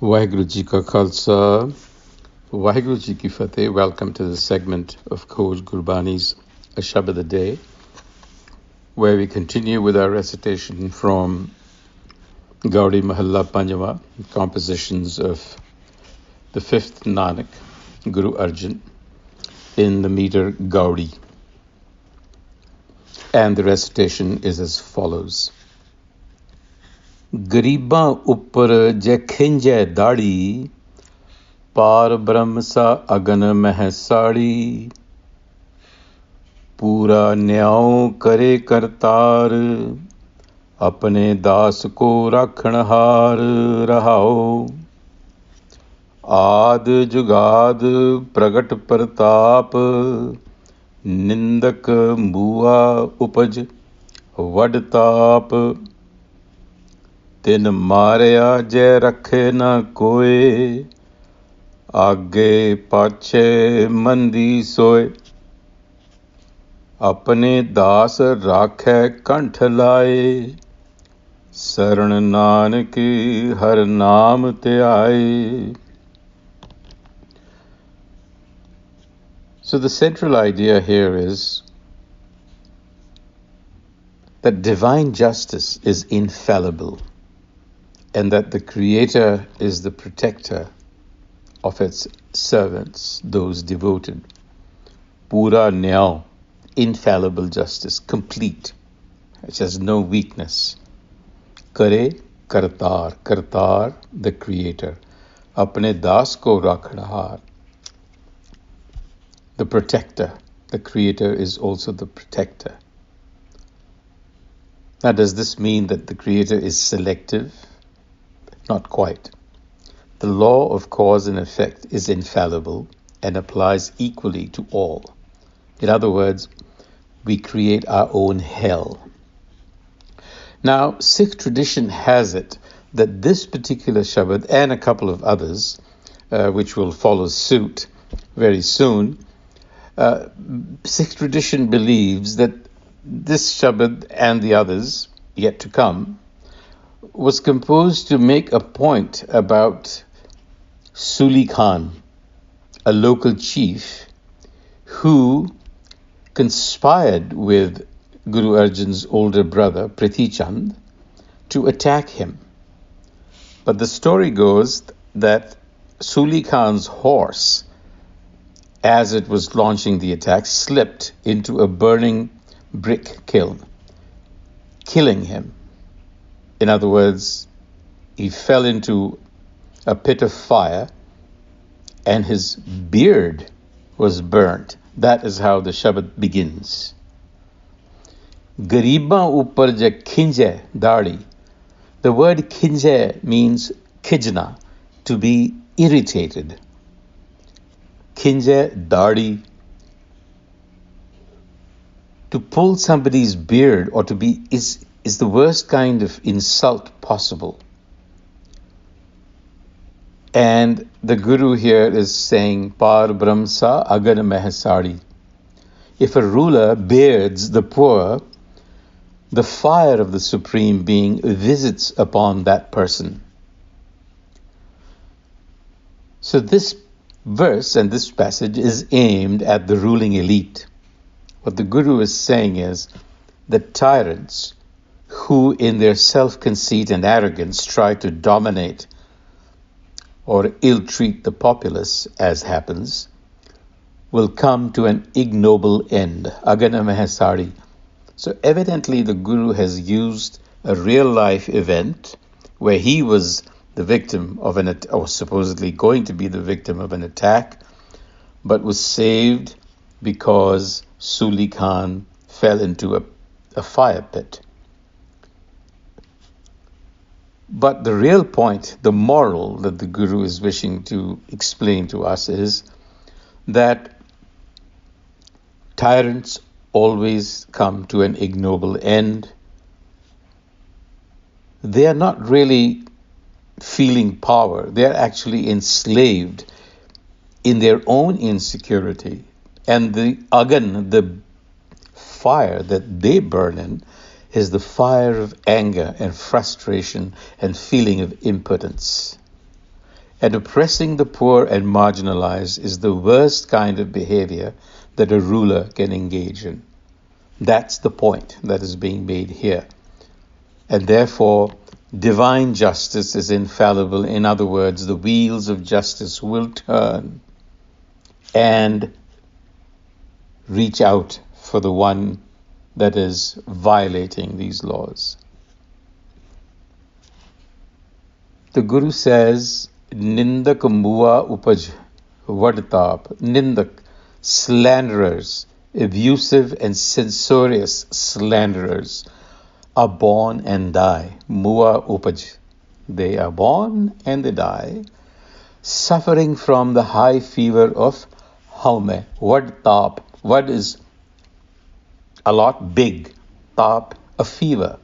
Waheguru Ji Ka Khalsa, Waheguru Ji Ki Fateh. Welcome to this segment of Khoj Gurbani's a-sabad-a-day, where we continue with our recitation from Gaudi Mahalla Panjava, compositions of the fifth Nanak, Guru Arjan, in the meter Gaudi. And the recitation is as follows. Gariba Upar Khinjai Dhari, par Brahm sa agan meh sari, pura nyao kare kartar, apne das ko rakhanhar rahao, आद जुगाद प्रगट प्रताप, निंदक बुआ उपज वडताप, तिन मारया जय रखे न कोय, आगे पाछे मंदी सोय, अपने दास राखै कंठ लाए, शरण नानक हर नाम त्याए. So the central idea here is that divine justice is infallible and that the Creator is the protector of its servants, those devoted. Pura nyao, infallible justice, complete, which has no weakness. Kare kartar, kartar, the Creator. Apne das ko rakhanhar, the protector. The Creator is also the protector. Now, does this mean that the Creator is selective? Not quite. The law of cause and effect is infallible and applies equally to all. In other words, we create our own hell. Now, Sikh tradition has it that this particular Shabad and a couple of others, which will follow suit very soon, Sikh tradition believes that this Shabad and the others yet to come was composed to make a point about Suli Khan, a local chief who conspired with Guru Arjan's older brother, Prithi Chand, to attack him. But the story goes that Suli Khan's horse, as it was launching the attack, slipped into a burning brick kiln, killing him. In other words, he fell into a pit of fire and his beard was burnt. That is how the Shabad begins. Gariba Upar Khinjai Dhari. The word Khinjai means kijna, to be irritated. Khinjai Dhari, to pull somebody's beard or to be is the worst kind of insult possible. And the Guru here is saying, Par Brahm sa agan meh sari. If a ruler beards the poor, the fire of the Supreme Being visits upon that person. So this verse and this passage is aimed at the ruling elite. What the Guru is saying is that tyrants who in their self-conceit and arrogance try to dominate or ill-treat the populace, as happens, will come to an ignoble end. Agana Mahasari. So evidently the Guru has used a real-life event where he was the victim of or supposedly going to be the victim of an attack, but was saved because Suli Khan fell into a fire pit. But the real point, the moral that the Guru is wishing to explain to us is that tyrants always come to an ignoble end. They are not really feeling power. They are actually enslaved in their own insecurity. And the agan, the fire that they burn in, is the fire of anger and frustration and feeling of impotence. And oppressing the poor and marginalized is the worst kind of behavior that a ruler can engage in. That's the point that is being made here. And therefore, divine justice is infallible. In other words, the wheels of justice will turn and reach out for the one that is violating these laws. The Guru says, Nindak mua upaj vadtap. Nindak, slanderers, abusive and censorious slanderers are born and die. Mua upaj. They are born and they die, suffering from the high fever of haume. Vadtap. Vad is a lot, big. Tap, a fever.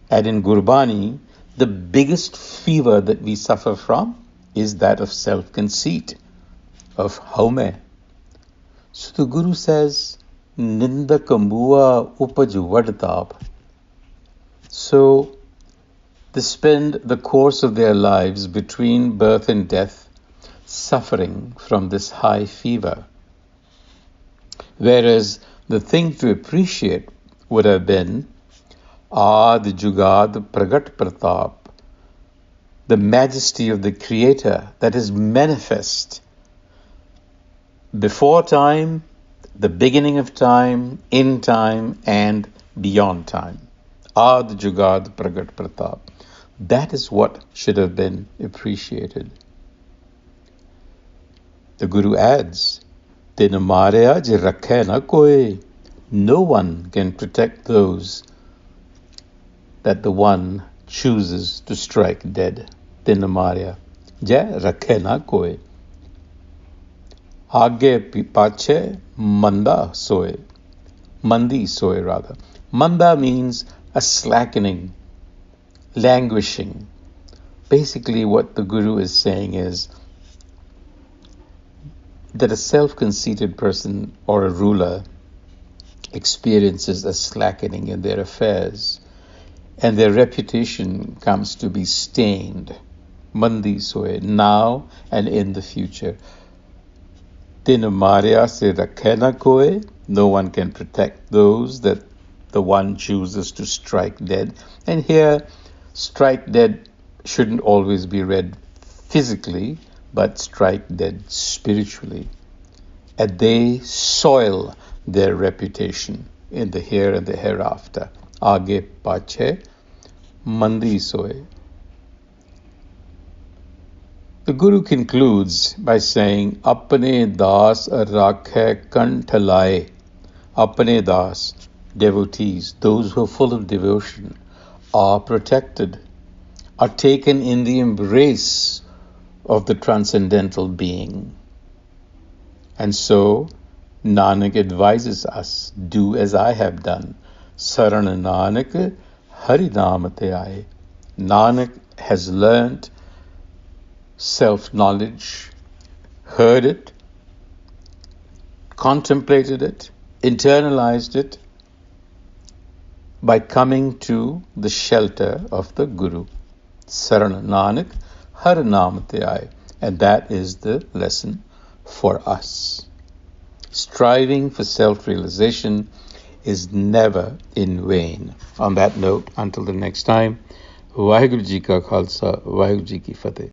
And in Gurbani, the biggest fever that we suffer from is that of self-conceit, of haume. So the Guru says, Ninda kambua upaj vadtap. So they spend the course of their lives between birth and death suffering from this high fever. Whereas the thing to appreciate would have been the Jugad Pragat Pratap, the majesty of the Creator that is manifest before time, the beginning of time, in time, and beyond time. The Jugad Pragat Pratap. That is what should have been appreciated. The Guru adds, Tin marya je rakhe na koi. No one can protect those that the one chooses to strike dead. Tin marya je rakhe na koi. Aage pache manda soe. Mandi soe rather. Manda means a slackening, languishing. Basically what the Guru is saying is that a self-conceited person or a ruler experiences a slackening in their affairs, and their reputation comes to be stained, mandi soe, now and in the future. Tin marya se rakhe na koi. No one can protect those that the one chooses to strike dead. And here, strike dead shouldn't always be read physically, but strike dead spiritually. And they soil their reputation in the here and the hereafter. Aage pache mandi soe. The Guru concludes by saying, Apne das rakhe kanthalaye. Apne das, devotees, those who are full of devotion, are protected, are taken in the embrace of the transcendental being. And so, Nanak advises us, do as I have done. Sarana Nanak Harinamate Aaye. Nanak has learnt self-knowledge, heard it, contemplated it, internalized it by coming to the shelter of the Guru. Sarana Nanak Harinamate Aaye. And that is the lesson for us. Striving for self-realization is never in vain. On that note, until the next time, Vaheguru Ji Ka Khalsa, Vaheguru Ji Ki Fateh.